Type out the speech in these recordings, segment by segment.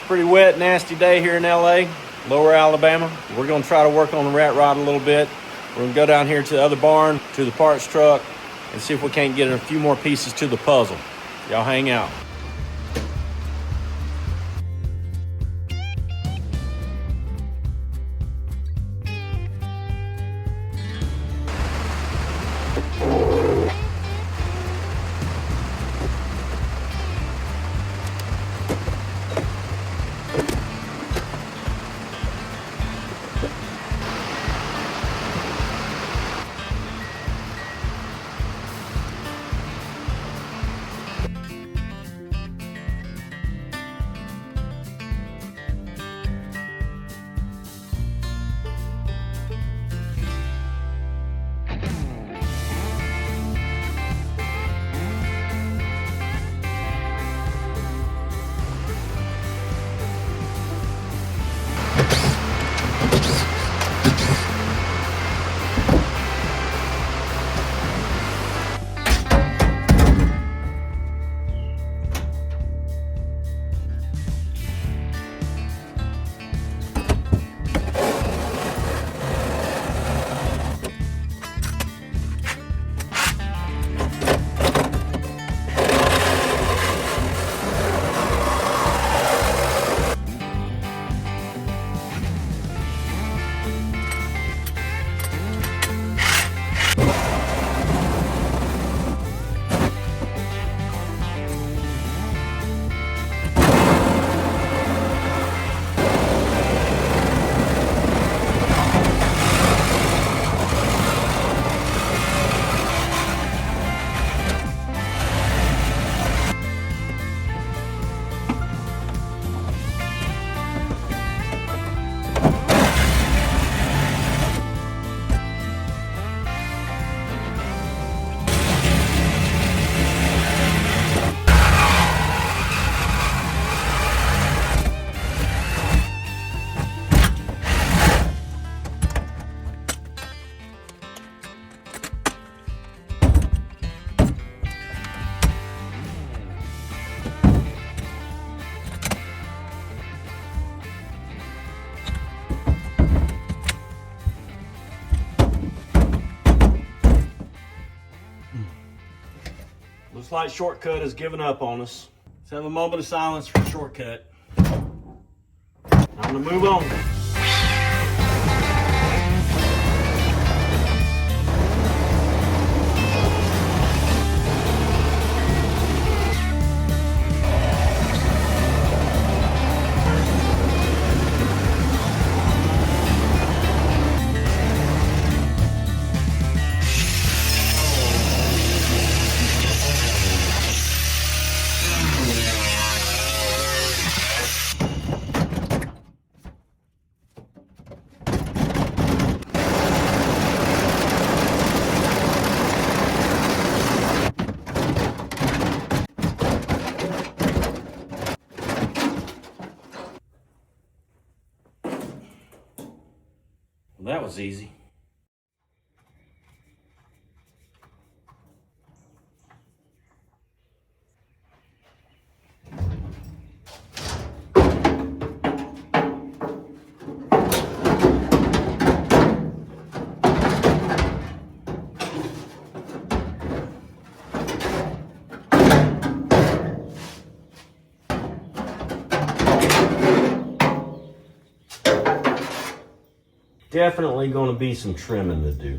Pretty wet, nasty day here in LA, Lower Alabama. We're gonna try to work on the rat rod a little bit. We're gonna go down here to the other barn, to the parts truck, and see if we can't get a few more pieces to the puzzle. Y'all hang out. Looks like ShortCut has given up on us. Let's have a moment of silence for ShortCut. Time to move on. Well, that was easy. Definitely going to be some trimming to do.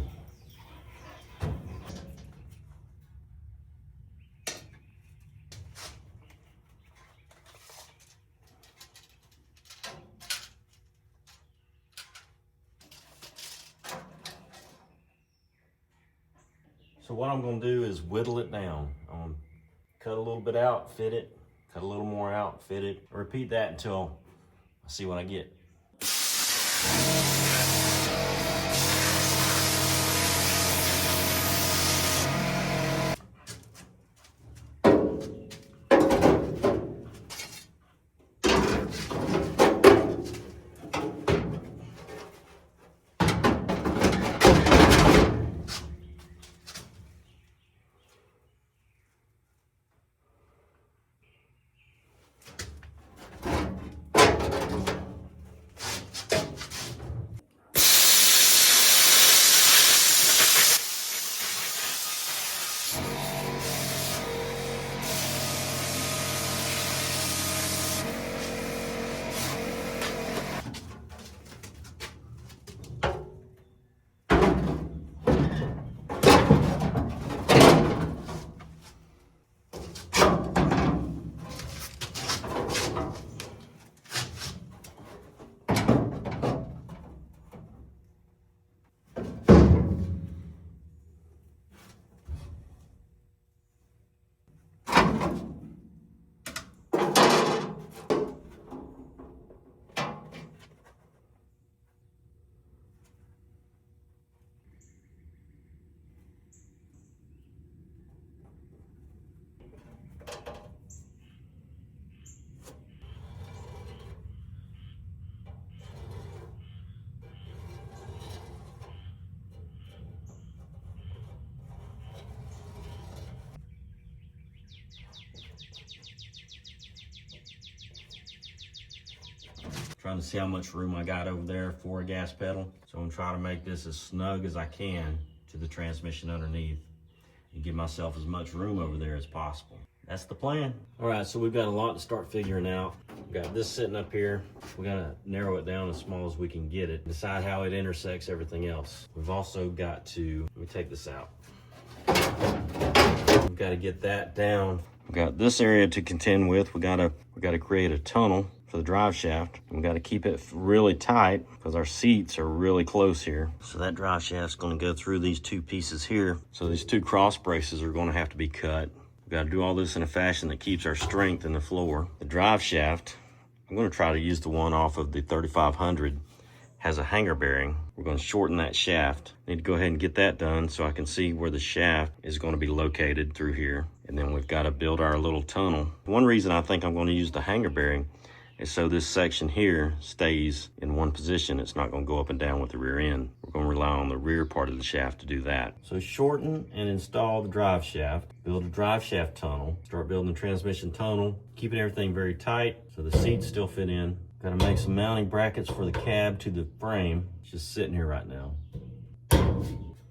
So what I'm going to do is whittle it down. I'm going to cut a little bit out, fit it, cut a little more out, fit it. Repeat that until I see what I get. trying to see how much room I got over there for a gas pedal. So I'm gonna try to make this as snug as I can to the transmission underneath and give myself as much room over there as possible. That's the plan. All right, so we've got a lot to start figuring out. We've got this sitting up here. We gotta narrow it down as small as we can get it, decide how it intersects everything else. We've also got to, let me take this out. We've got to get that down. We've got this area to contend with. We gotta create a tunnel for the drive shaft. We got to keep it really tight because our seats are really close here. So that drive shaft's going to go through these two pieces here. So these two cross braces are going to have to be cut. We've got to do all this in a fashion that keeps our strength in the floor. The drive shaft, I'm going to try to use the one off of the 3500, has a hanger bearing. We're going to shorten that shaft. I need to go ahead and get that done so I can see where the shaft is going to be located through here. And then we've got to build our little tunnel. One reason I think I'm going to use the hanger bearing is so this section here stays in one position. It's not going to go up and down with the rear end. We're going to rely on the rear part of the shaft to do that. So shorten and install the drive shaft, build a drive shaft tunnel, start building the transmission tunnel, keeping everything very tight so the seats still fit in. Got to make some mounting brackets for the cab to the frame. It's just sitting here right now.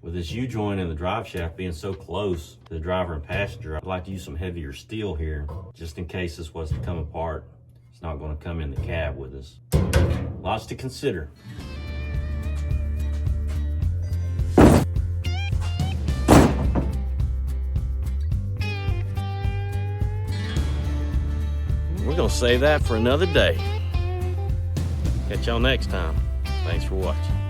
With this U-joint and the drive shaft being so close to the driver and passenger, I'd like to use some heavier steel here just in case this was to come apart. It's not going to come in the cab with us. Lots to consider. We're going to save that for another day. Catch y'all next time. Thanks for watching.